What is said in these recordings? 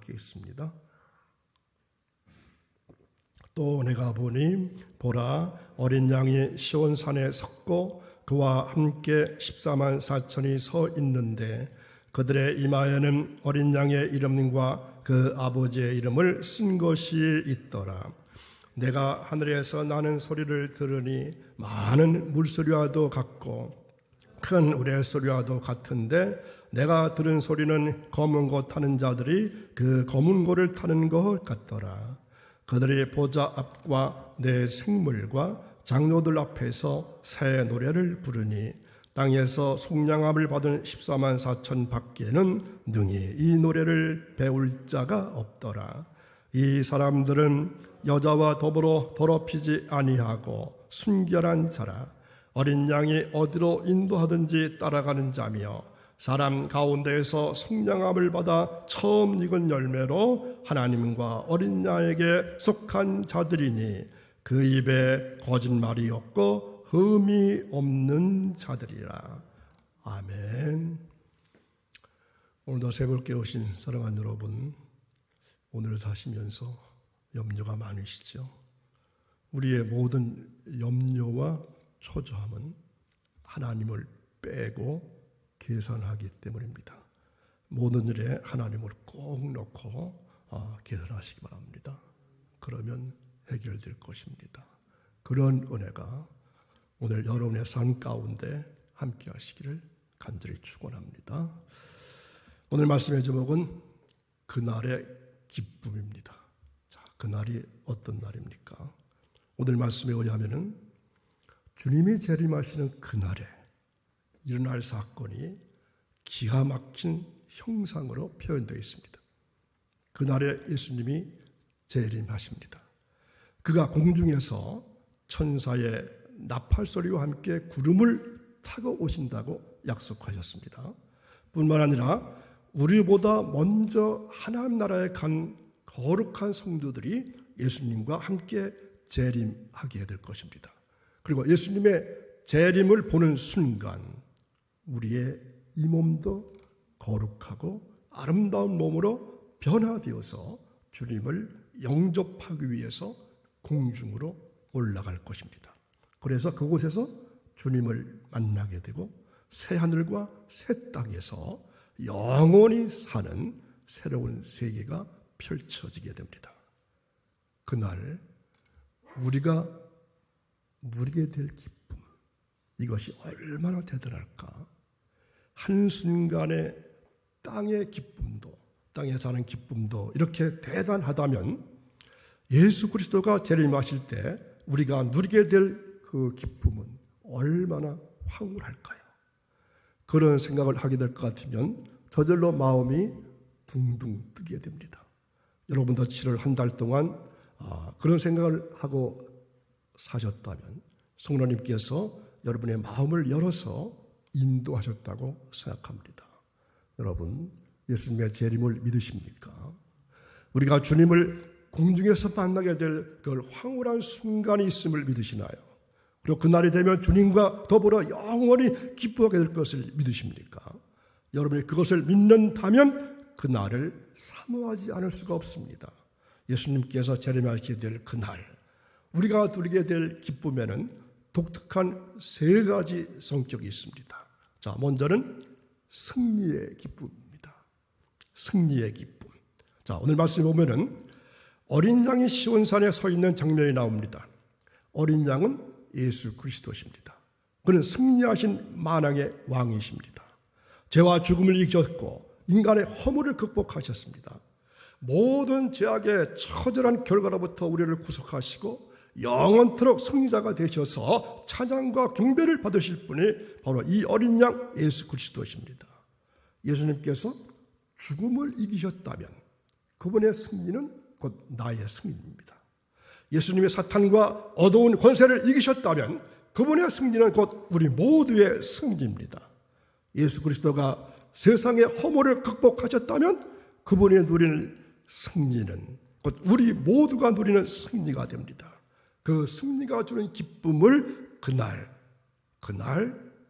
받겠습니다. 또 내가 보니 보라 어린 양이 시온산에 섰고 그와 함께 14만 4천이 서 있는데 그들의 이마에는 어린 양의 이름과 그 아버지의 이름을 쓴 것이 있더라. 내가 하늘에서 나는 소리를 들으니 많은 물소리와도 같고 큰 우레소리와도 같은데 내가 들은 소리는 검은 고 타는 자들이 그 검은 고를 타는 것 같더라. 그들이 보좌 앞과 내 생물과 장로들 앞에서 새 노래를 부르니 땅에서 속량함을 받은 14만 4천 밖에는 능히 이 노래를 배울 자가 없더라. 이 사람들은 여자와 더불어 더럽히지 아니하고 순결한 자라. 어린 양이 어디로 인도하든지 따라가는 자며 사람 가운데에서 속량함을 받아 처음 익은 열매로 하나님과 어린 양에게 속한 자들이니 그 입에 거짓말이 없고 흠이 없는 자들이라. 아멘. 오늘도 새벽 깨우신 사랑하는 여러분, 오늘을 사시면서 염려가 많으시죠? 우리의 모든 염려와 초조함은 하나님을 빼고 계산하기 때문입니다. 모든 일에 하나님을 꼭 넣고 계산하시기 바랍니다. 그러면 해결될 것입니다. 그런 은혜가 오늘 여러분의 삶 가운데 함께 하시기를 간절히 축원합니다. 오늘 말씀의 제목은 그날의 기쁨입니다. 자, 그날이 어떤 날입니까? 오늘 말씀에 의하면은 주님이 재림하시는 그날에 일어날 사건이 기가 막힌 형상으로 표현되어 있습니다. 그날에 예수님이 재림하십니다. 그가 공중에서 천사의 나팔소리와 함께 구름을 타고 오신다고 약속하셨습니다. 뿐만 아니라 우리보다 먼저 하나님 나라에 간 거룩한 성도들이 예수님과 함께 재림하게 될 것입니다. 그리고 예수님의 재림을 보는 순간 우리의 이 몸도 거룩하고 아름다운 몸으로 변화되어서 주님을 영접하기 위해서 공중으로 올라갈 것입니다. 그래서 그곳에서 주님을 만나게 되고 새 하늘과 새 땅에서 영원히 사는 새로운 세계가 펼쳐지게 됩니다. 그날 우리가 누리게 될 기쁨, 이것이 얼마나 대단할까? 한순간의 땅의 기쁨도, 땅에 사는 기쁨도 이렇게 대단하다면 예수 그리스도가 재림하실 때 우리가 누리게 될 그 기쁨은 얼마나 황홀할까요? 그런 생각을 하게 될 것 같으면 저절로 마음이 둥둥 뜨게 됩니다. 여러분도 7월 한 달 동안 그런 생각을 하고 사셨다면 성령님께서 여러분의 마음을 열어서 인도하셨다고 생각합니다. 여러분, 예수님의 재림을 믿으십니까? 우리가 주님을 공중에서 만나게 될 그 황홀한 순간이 있음을 믿으시나요? 그리고 그날이 되면 주님과 더불어 영원히 기뻐하게 될 것을 믿으십니까? 여러분이 그것을 믿는다면 그날을 사모하지 않을 수가 없습니다. 예수님께서 재림하시게 될 그날, 우리가 누리게 될 기쁨에는 독특한 세 가지 성격이 있습니다. 자, 먼저는 승리의 기쁨입니다. 승리의 기쁨. 자, 오늘 말씀에 보면은 어린 양이 시온산에 서 있는 장면이 나옵니다. 어린 양은 예수 그리스도십니다. 그는 승리하신 만왕의 왕이십니다. 죄와 죽음을 이기셨고 인간의 허물을 극복하셨습니다. 모든 죄악의 처절한 결과로부터 우리를 구속하시고 영원토록 승리자가 되셔서 찬양과 경배를 받으실 분이 바로 이 어린 양 예수 그리스도십니다. 예수님께서 죽음을 이기셨다면 그분의 승리는 곧 나의 승리입니다. 예수님의 사탄과 어두운 권세를 이기셨다면 그분의 승리는 곧 우리 모두의 승리입니다. 예수 그리스도가 세상의 허물을 극복하셨다면 그분이 누리는 승리는 곧 우리 모두가 누리는 승리가 됩니다. 그 승리가 주는 기쁨을 그날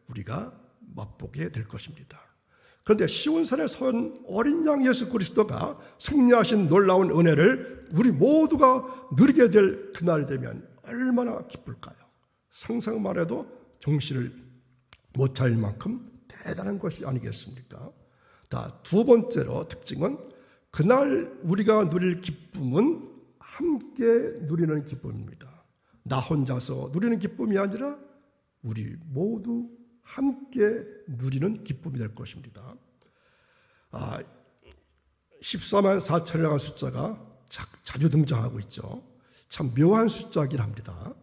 우리가 맛보게 될 것입니다. 그런데 시온산에 선 어린 양 예수 그리스도가 승리하신 놀라운 은혜를 우리 모두가 누리게 될 그날이 되면 얼마나 기쁠까요? 상상만 해도 정신을 못 차릴 만큼 대단한 것이 아니겠습니까? 두 번째로 특징은 그날 우리가 누릴 기쁨은 함께 누리는 기쁨입니다. 나 혼자서 누리는 기쁨이 아니라 우리 모두 함께 누리는 기쁨이 될 것입니다. 14만 4천이라는 숫자가 자주 등장하고 있죠. 참 묘한 숫자이긴 합니다.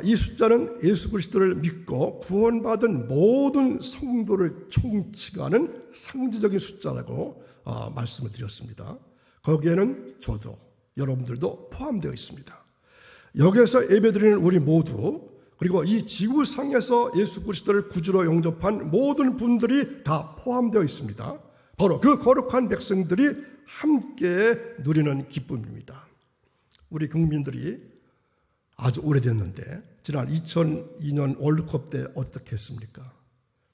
이 숫자는 예수 그리스도를 믿고 구원받은 모든 성도를 총칭하는 상징적인 숫자라고 말씀을 드렸습니다. 거기에는 저도 여러분들도 포함되어 있습니다. 여기에서 예배드리는 우리 모두, 그리고 이 지구상에서 예수 그리스도를 구주로 영접한 모든 분들이 다 포함되어 있습니다. 바로 그 거룩한 백성들이 함께 누리는 기쁨입니다. 우리 국민들이 아주 오래됐는데 지난 2002년 월드컵 때 어떻게 했습니까?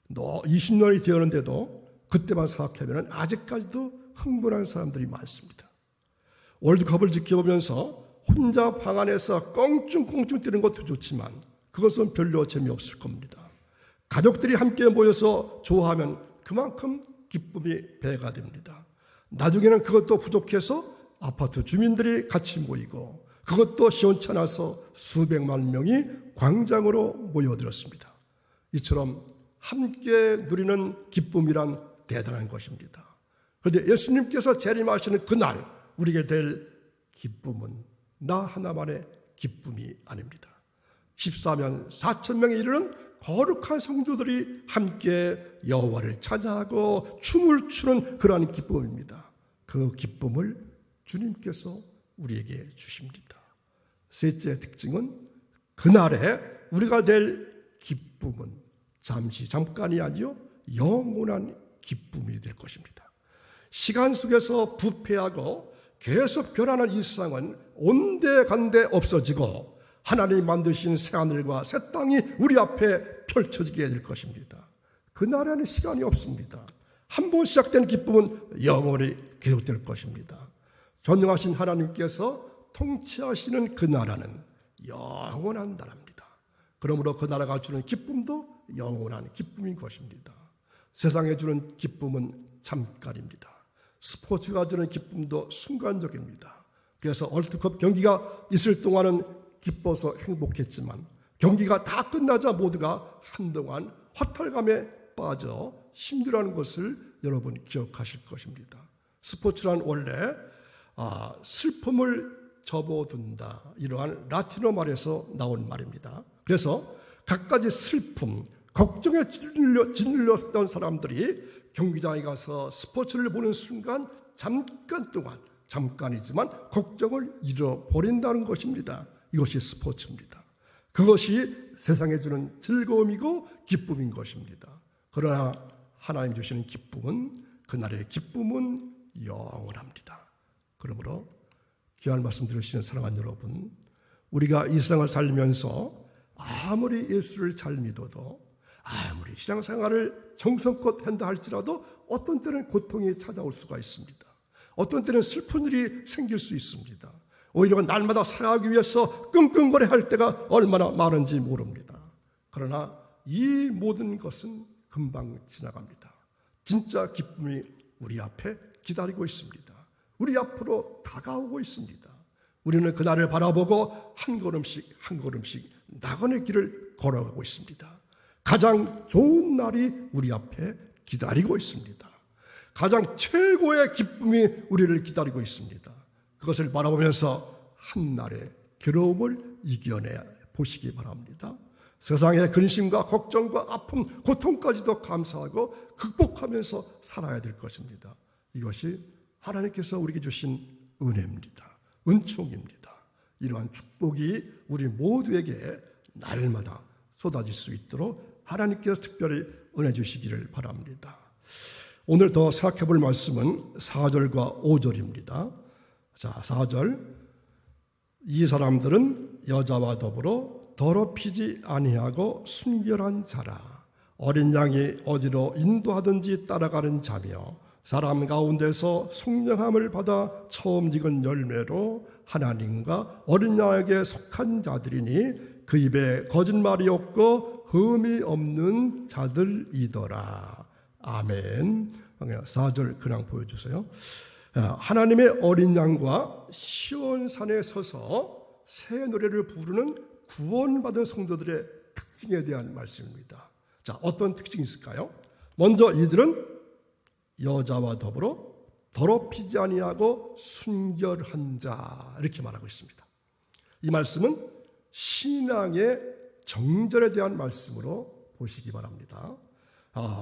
20년이 되었는데도 그때만 생각하면 아직까지도 흥분한 사람들이 많습니다. 월드컵을 지켜보면서 혼자 방 안에서 껑충껑충 뛰는 것도 좋지만 그것은 별로 재미없을 겁니다. 가족들이 함께 모여서 좋아하면 그만큼 기쁨이 배가 됩니다. 나중에는 그것도 부족해서 아파트 주민들이 같이 모이고 그것도 시원찮아서 수백만 명이 광장으로 모여들었습니다. 이처럼 함께 누리는 기쁨이란 대단한 것입니다. 그런데 예수님께서 재림하시는 그날 우리에게 될 기쁨은 나 하나만의 기쁨이 아닙니다. 14만 4천 명에 이르는 거룩한 성도들이 함께 여호와를 찬양하고 춤을 추는 그러한 기쁨입니다. 그 기쁨을 주님께서 우리에게 주십니다. 셋째 특징은 그날에 우리가 될 기쁨은 잠깐이 아니요 영원한 기쁨이 될 것입니다. 시간 속에서 부패하고 계속 변하는 이 세상은 온데간데 없어지고 하나님이 만드신 새하늘과 새 땅이 우리 앞에 펼쳐지게 될 것입니다. 그날에는 시간이 없습니다. 한 번 시작된 기쁨은 영원히 계속될 것입니다. 전능하신 하나님께서 통치하시는 그 나라는 영원한 나라입니다. 그러므로 그 나라가 주는 기쁨도 영원한 기쁨인 것입니다. 세상에 주는 기쁨은 잠깐입니다. 스포츠가 주는 기쁨도 순간적입니다. 그래서 월드컵 경기가 있을 동안은 기뻐서 행복했지만 경기가 다 끝나자 모두가 한동안 허탈감에 빠져 힘들어하는 것을 여러분 기억하실 것입니다. 스포츠란 원래 슬픔을 접어둔다, 이러한 라틴어 말에서 나온 말입니다. 그래서 갖가지 슬픔, 걱정에 짓눌렸던 사람들이 경기장에 가서 스포츠를 보는 순간 잠깐 동안, 잠깐이지만 걱정을 잃어버린다는 것입니다. 이것이 스포츠입니다. 그것이 세상에 주는 즐거움이고 기쁨인 것입니다. 그러나 하나님 주시는 기쁨은, 그날의 기쁨은 영원합니다. 그러므로 귀한 말씀 들으시는 사랑하는 여러분, 우리가 이 세상을 살면서 아무리 예수를 잘 믿어도, 아무리 신앙생활을 정성껏 한다 할지라도 어떤 때는 고통이 찾아올 수가 있습니다. 어떤 때는 슬픈 일이 생길 수 있습니다. 오히려 날마다 살아가기 위해서 끙끙거려 할 때가 얼마나 많은지 모릅니다. 그러나 이 모든 것은 금방 지나갑니다. 진짜 기쁨이 우리 앞에 기다리고 있습니다. 우리 앞으로 다가오고 있습니다. 우리는 그날을 바라보고 한 걸음씩 한 걸음씩 낙원의 길을 걸어가고 있습니다. 가장 좋은 날이 우리 앞에 기다리고 있습니다. 가장 최고의 기쁨이 우리를 기다리고 있습니다. 그것을 바라보면서 한날의 괴로움을 이겨내 보시기 바랍니다. 세상의 근심과 걱정과 아픔, 고통까지도 감사하고 극복하면서 살아야 될 것입니다. 이것이 하나님께서 우리에게 주신 은혜입니다. 은총입니다. 이러한 축복이 우리 모두에게 날마다 쏟아질 수 있도록 하나님께서 특별히 은혜 주시기를 바랍니다. 오늘 더 생각해 볼 말씀은 4절과 5절입니다. 자, 4절. 이 사람들은 여자와 더불어 더럽히지 아니하고 순결한 자라. 어린 양이 어디로 인도하든지 따라가는 자며 사람 가운데서 속량함을 받아 처음 익은 열매로 하나님과 어린 양에게 속한 자들이니 그 입에 거짓말이 없고 흠이 없는 자들이더라. 아멘. 4절 그냥 보여주세요. 하나님의 어린 양과 시온산에 서서 새 노래를 부르는 구원받은 성도들의 특징에 대한 말씀입니다. 자, 어떤 특징이 있을까요? 먼저 이들은 여자와 더불어 더럽히지 아니하고 순결한 자, 이렇게 말하고 있습니다. 이 말씀은 신앙의 정절에 대한 말씀으로 보시기 바랍니다.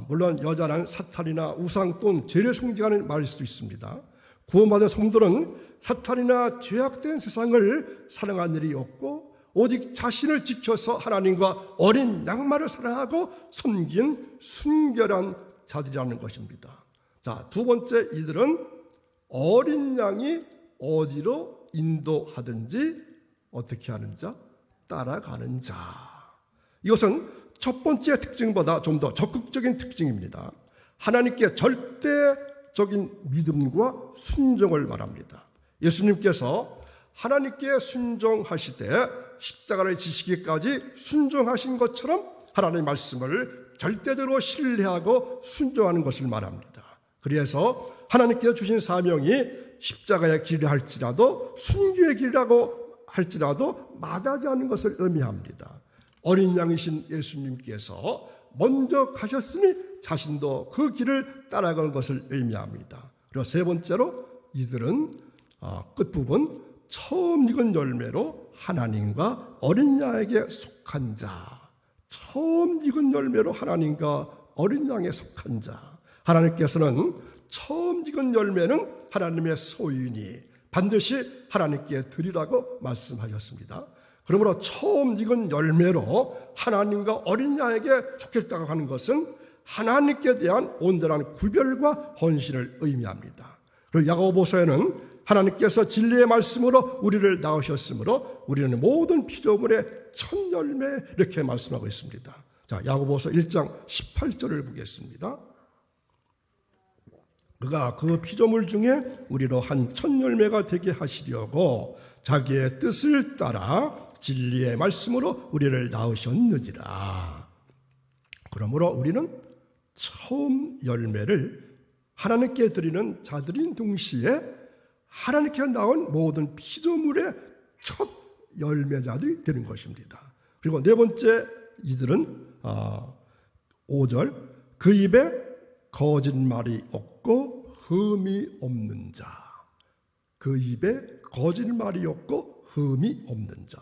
물론 여자는 사탄이나 우상 또는 죄를 상징하는 말일 수도 있습니다. 구원받은 성도는 사탄이나 죄악된 세상을 사랑한 일이 없고 오직 자신을 지켜서 하나님과 어린 양말을 사랑하고 섬긴 순결한 자들이라는 것입니다. 자, 두 번째, 이들은 어린 양이 어디로 인도하든지 어떻게 하는 자? 따라가는 자. 이것은 첫 번째 특징보다 좀 더 적극적인 특징입니다. 하나님께 절대적인 믿음과 순종을 말합니다. 예수님께서 하나님께 순종하시되 십자가를 지시기까지 순종하신 것처럼 하나님의 말씀을 절대적으로 신뢰하고 순종하는 것을 말합니다. 그래서 하나님께서 주신 사명이 십자가의 길이라 할지라도 순교의 길이라고 할지라도 마다하지 않는 것을 의미합니다. 어린 양이신 예수님께서 먼저 가셨으니 자신도 그 길을 따라가는 것을 의미합니다. 그리고 세 번째로 이들은 끝부분 처음 익은 열매로 하나님과 어린 양에게 속한 자. 처음 익은 열매로 하나님과 어린 양에 속한 자. 하나님께서는 처음 익은 열매는 하나님의 소유니 반드시 하나님께 드리라고 말씀하셨습니다. 그러므로 처음 익은 열매로 하나님과 어린 양에게 속했다고 하는 것은 하나님께 대한 온전한 구별과 헌신을 의미합니다. 그리고 야고보서에는 하나님께서 진리의 말씀으로 우리를 낳으셨으므로 우리는 모든 피조물의 첫 열매, 이렇게 말씀하고 있습니다. 자, 야고보서 1장 18절을 보겠습니다. 그가 그 피조물 중에 우리로 한 첫 열매가 되게 하시려고 자기의 뜻을 따라 진리의 말씀으로 우리를 낳으셨느니라. 그러므로 우리는 처음 열매를 하나님께 드리는 자들인 동시에 하나님께 나온 모든 피조물의 첫 열매자들이 되는 것입니다. 그리고 네 번째, 이들은 5절 그 입에 거짓말이 없고 흠이 없는 자. 그 입에 거짓말이 없고 흠이 없는 자.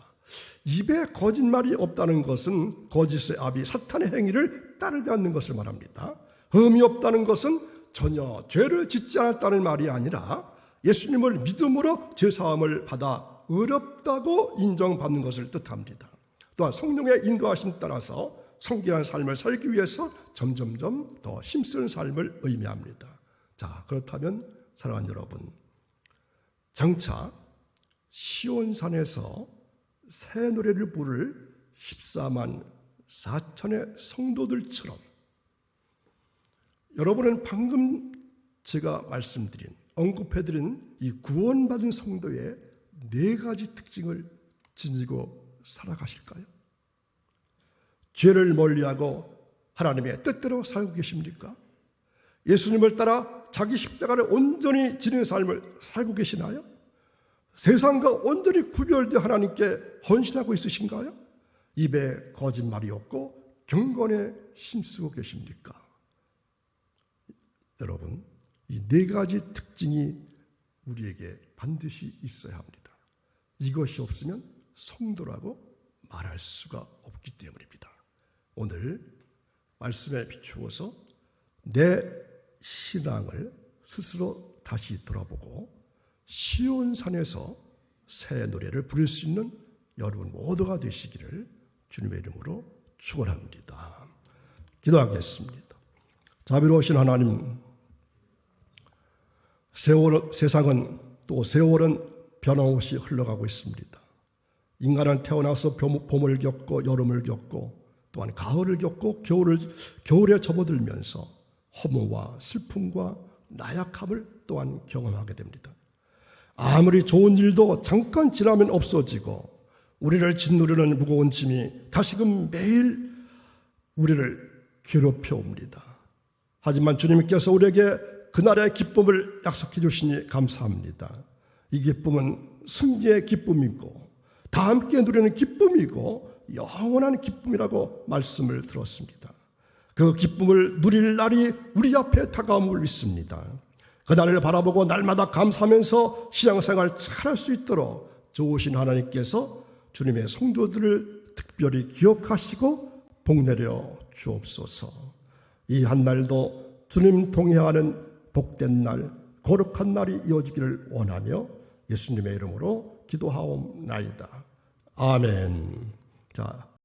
입에 거짓말이 없다는 것은 거짓의 아비 사탄의 행위를 따르지 않는 것을 말합니다. 흠이 없다는 것은 전혀 죄를 짓지 않았다는 말이 아니라 예수님을 믿음으로 죄사함을 받아 의롭다고 인정받는 것을 뜻합니다. 또한 성령의 인도하심 따라서 성결한 삶을 살기 위해서 점점점 더 힘쓰는 삶을 의미합니다. 자, 그렇다면 사랑하는 여러분, 장차 시온산에서 새 노래를 부를 14만 4천의 성도들처럼 여러분은 방금 제가 말씀드린, 언급해드린 이 구원받은 성도의 네 가지 특징을 지니고 살아가실까요? 죄를 멀리하고 하나님의 뜻대로 살고 계십니까? 예수님을 따라 자기 십자가를 온전히 지닌 삶을 살고 계시나요? 세상과 온전히 구별되어 하나님께 헌신하고 있으신가요? 입에 거짓말이 없고 경건에 힘쓰고 계십니까? 여러분, 이 네 가지 특징이 우리에게 반드시 있어야 합니다. 이것이 없으면 성도라고 말할 수가 없기 때문입니다. 오늘 말씀에 비추어서 내 신앙을 스스로 다시 돌아보고 시온산에서 새 노래를 부를 수 있는 여러분 모두가 되시기를 주님의 이름으로 축원합니다. 기도하겠습니다. 자비로우신 하나님, 세상은 또 세월은 변함없이 흘러가고 있습니다. 인간은 태어나서 봄을 겪고 여름을 겪고 또한 가을을 겪고 겨울에 접어들면서 허무와 슬픔과 나약함을 또한 경험하게 됩니다. 아무리 좋은 일도 잠깐 지나면 없어지고 우리를 짓누르는 무거운 짐이 다시금 매일 우리를 괴롭혀 옵니다. 하지만 주님께서 우리에게 그날의 기쁨을 약속해 주시니 감사합니다. 이 기쁨은 승리의 기쁨이고 다 함께 누리는 기쁨이고 영원한 기쁨이라고 말씀을 들었습니다. 그 기쁨을 누릴 날이 우리 앞에 다가옴을 믿습니다. 그날을 바라보고 날마다 감사하면서 신앙생활 잘할 수 있도록 좋으신 하나님께서 주님의 성도들을 특별히 기억하시고 복내려 주옵소서. 이 한 날도 주님 동행하는 복된 날, 거룩한 날이 이어지기를 원하며 예수님의 이름으로 기도하옵나이다. 아멘. 자.